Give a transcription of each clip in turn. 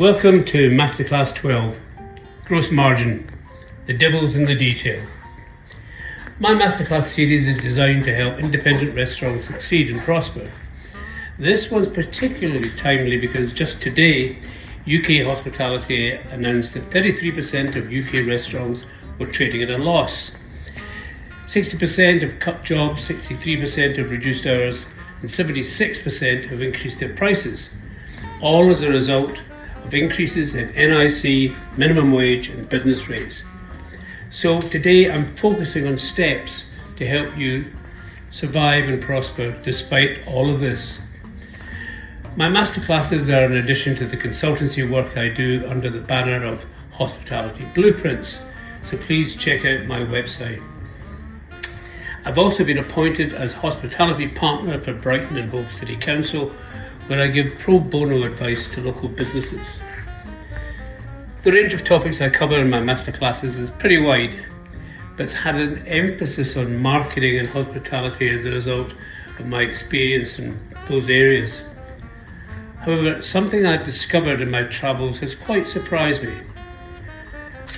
Welcome to Masterclass 12, Gross Margin, the Devil's in the Detail. My Masterclass series is designed to help independent restaurants succeed and prosper. This was particularly timely because just today, UK Hospitality announced that 33% of UK restaurants were trading at a loss. 60% have cut jobs, 63% have reduced hours, and 76% have increased their prices, all as a result of increases in NIC, minimum wage and business rates. So today I'm focusing on steps to help you survive and prosper despite all of this. My masterclasses are in addition to the consultancy work I do under the banner of Hospitality Blueprints, so please check out my website. I've also been appointed as Hospitality Partner for Brighton and Hove City Council, where I give pro bono advice to local businesses. The range of topics I cover in my masterclasses is pretty wide, but it's had an emphasis on marketing and hospitality as a result of my experience in those areas. However, something I discovered in my travels has quite surprised me.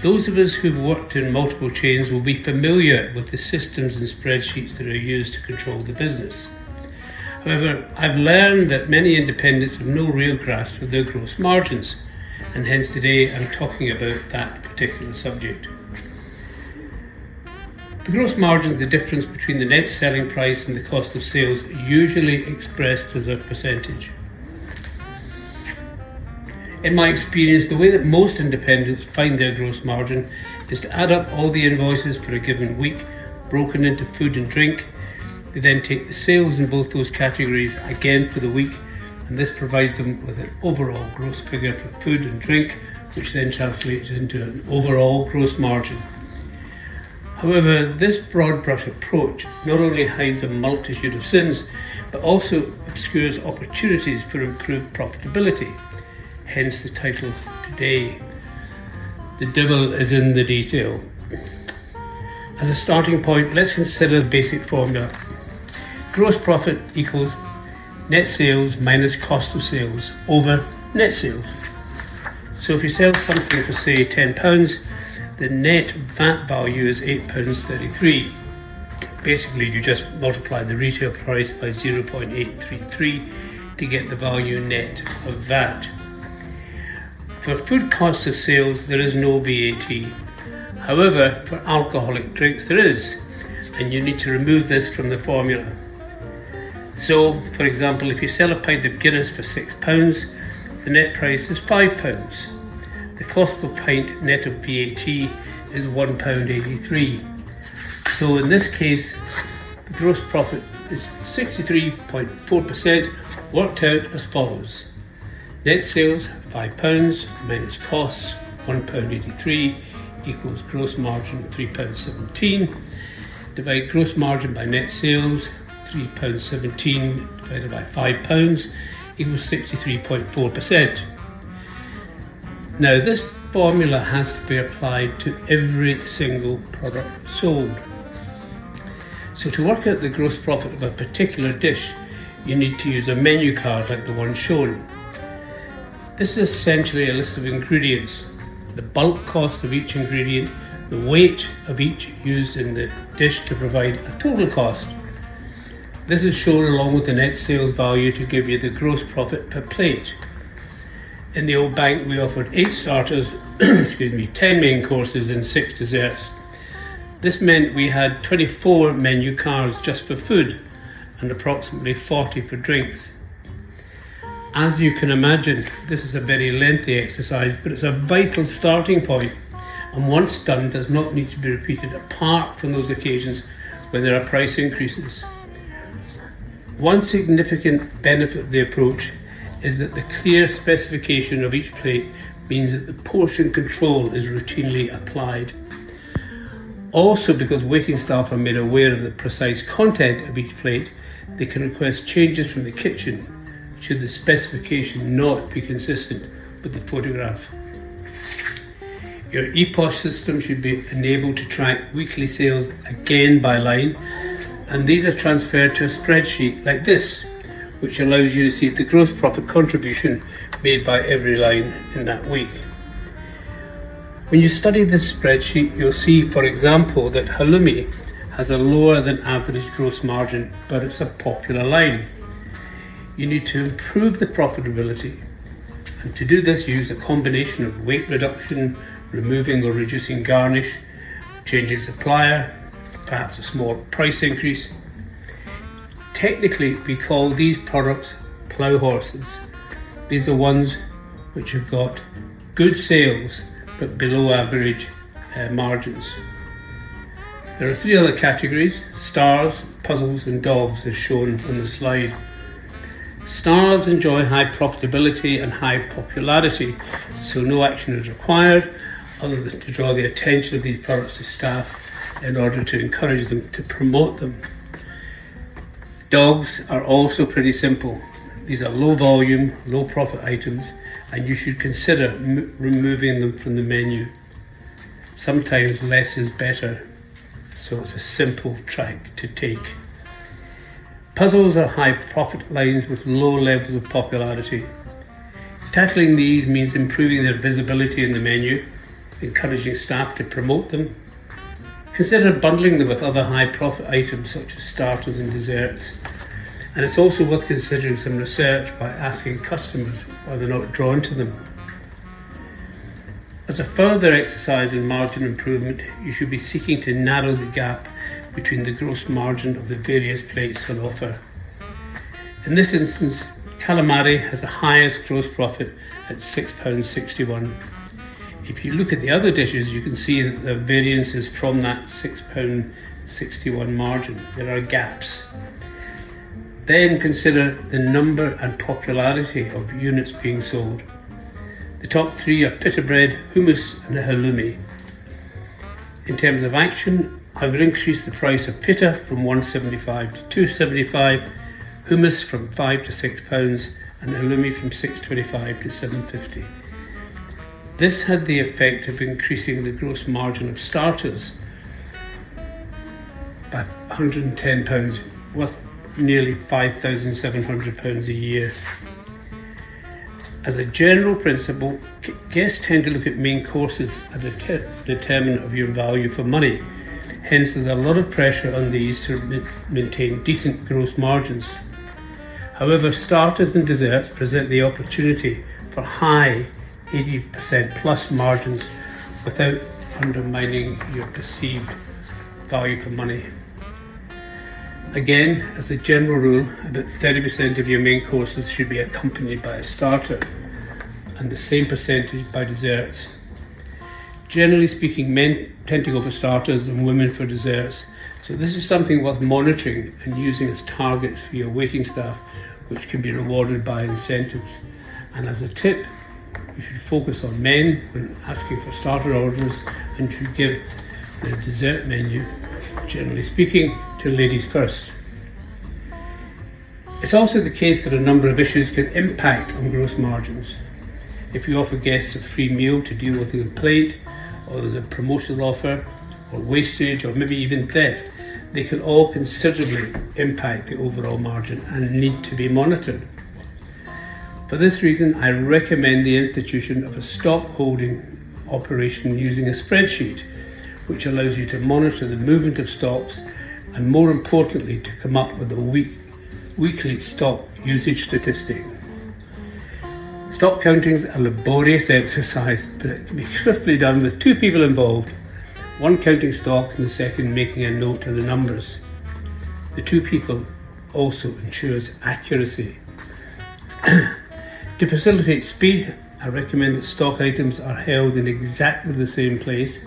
Those of us who've worked in multiple chains will be familiar with the systems and spreadsheets that are used to control the business. However, I've learned that many independents have no real grasp of their gross margins, and hence today I'm talking about that particular subject. The gross margin is the difference between the net selling price and the cost of sales, usually expressed as a percentage. In my experience, the way that most independents find their gross margin is to add up all the invoices for a given week, broken into food and drink. They then take the sales in both those categories again for the week, and this provides them with an overall gross figure for food and drink, which then translates into an overall gross margin. However, this broad brush approach not only hides a multitude of sins, but also obscures opportunities for improved profitability. Hence the title today, The Devil is in the Detail. As a starting point, let's consider the basic formula. Gross profit equals net sales minus cost of sales over net sales. So if you sell something for say £10, the net VAT value is £8.33. Basically you just multiply the retail price by 0.833 to get the value net of VAT. For food cost of sales there is no VAT. However, for alcoholic drinks there is, and you need to remove this from the formula. So, for example, if you sell a pint of Guinness for £6, the net price is £5. The cost of a pint net of VAT is £1.83. So in this case, the gross profit is 63.4%, worked out as follows. Net sales £5 minus costs £1.83 equals gross margin £3.17. Divide gross margin by net sales, £3.17 divided by £5 equals 63.4%. Now this formula has to be applied to every single product sold. So to work out the gross profit of a particular dish, you need to use a menu card like the one shown. This is essentially a list of ingredients, the bulk cost of each ingredient, the weight of each used in the dish to provide a total cost. This is shown along with the net sales value to give you the gross profit per plate. In the old bank we offered 8 starters, 10 main courses and 6 desserts. This meant we had 24 menu cards just for food and approximately 40 for drinks. As you can imagine, this is a very lengthy exercise, but it's a vital starting point, and once done does not need to be repeated apart from those occasions when there are price increases. One significant benefit of the approach is that the clear specification of each plate means that the portion control is routinely applied. Also, because waiting staff are made aware of the precise content of each plate, they can request changes from the kitchen should the specification not be consistent with the photograph. Your EPOS system should be enabled to track weekly sales again by line, and these are transferred to a spreadsheet like this, which allows you to see the gross profit contribution made by every line in that week. When you study this spreadsheet, you'll see, for example, that halloumi has a lower than average gross margin, but it's a popular line. You need to improve the profitability, and to do this, use a combination of weight reduction, removing or reducing garnish, changing supplier, perhaps a small price increase. Technically, we call these products plough horses. These are ones which have got good sales but below average margins. There are three other categories: stars, puzzles and dogs, as shown on the slide. Stars enjoy high profitability and high popularity, so no action is required other than to draw the attention of these products to staff in order to encourage them to promote them. Dogs are also pretty simple. These are low volume, low profit items, and you should consider removing them from the menu. Sometimes less is better, so it's a simple track to take. Puzzles are high profit lines with low levels of popularity. Tackling these means improving their visibility in the menu, encouraging staff to promote them. Consider bundling them with other high profit items such as starters and desserts. And it's also worth considering some research by asking customers why they're not drawn to them. As a further exercise in margin improvement, you should be seeking to narrow the gap between the gross margin of the various plates on offer. In this instance, calamari has the highest gross profit at £6.61. If you look at the other dishes, you can see that there are variances from that £6.61 margin. There are gaps. Then consider the number and popularity of units being sold. The top three are pita bread, hummus and halloumi. In terms of action, I would increase the price of pita from £1.75 to £2.75, hummus from £5 to £6 and halloumi from £6.25 to £7.50. This had the effect of increasing the gross margin of starters by £110, worth nearly £5,700 a year. As a general principle, guests tend to look at main courses as a determinant of your value for money. Hence, there's a lot of pressure on these to maintain decent gross margins. However, starters and desserts present the opportunity for high 80% plus margins without undermining your perceived value for money. Again, as a general rule, about 30% of your main courses should be accompanied by a starter, and the same percentage by desserts. Generally speaking, men tend to go for starters and women for desserts, so this is something worth monitoring and using as targets for your waiting staff, which can be rewarded by incentives. And as a tip, you should focus on men when asking for starter orders and should give the dessert menu, generally speaking, to ladies first. It's also the case that a number of issues can impact on gross margins. If you offer guests a free meal to deal with their plate, or there's a promotional offer, or wastage, or maybe even theft, they can all considerably impact the overall margin and need to be monitored. For this reason, I recommend the institution of a stock holding operation using a spreadsheet, which allows you to monitor the movement of stocks and, more importantly, to come up with a weekly stock usage statistic. Stock counting is a laborious exercise, but it can be swiftly done with two people involved, one counting stock and the second making a note of the numbers. The two people also ensures accuracy. To facilitate speed, I recommend that stock items are held in exactly the same place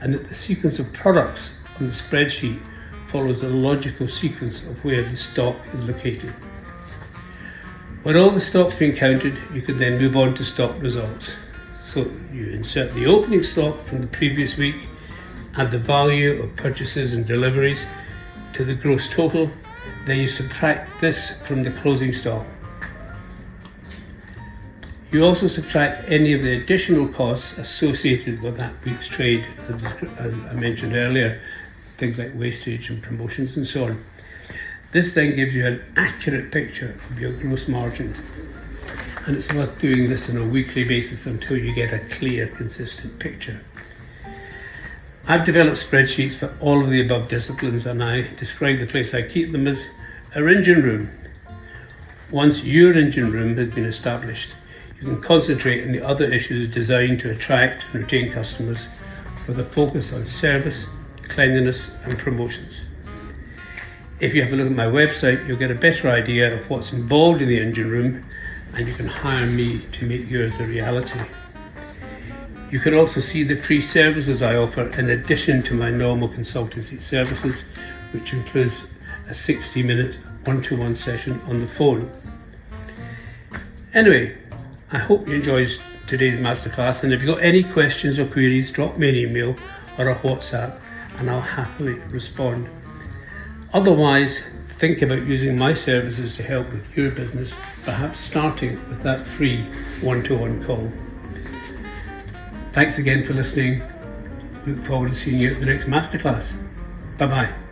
and that the sequence of products on the spreadsheet follows a logical sequence of where the stock is located. When all the stock's been counted, you can then move on to stock results. So you insert the opening stock from the previous week, add the value of purchases and deliveries to the gross total, then you subtract this from the closing stock. You also subtract any of the additional costs associated with that week's trade, as I mentioned earlier, things like wastage and promotions and so on. This then gives you an accurate picture of your gross margin, and it's worth doing this on a weekly basis until you get a clear, consistent picture. I've developed spreadsheets for all of the above disciplines, and I describe the place I keep them as our engine room. Once your engine room has been established, you can concentrate on the other issues designed to attract and retain customers with a focus on service, cleanliness and promotions. If you have a look at my website, you'll get a better idea of what's involved in the engine room, and you can hire me to make yours a reality. You can also see the free services I offer in addition to my normal consultancy services, which includes a 60-minute one-to-one session on the phone. Anyway, I hope you enjoyed today's masterclass, and if you've got any questions or queries, drop me an email or a WhatsApp and I'll happily respond. Otherwise, think about using my services to help with your business, perhaps starting with that free one-to-one call. Thanks again for listening. Look forward to seeing you at the next masterclass. Bye-bye.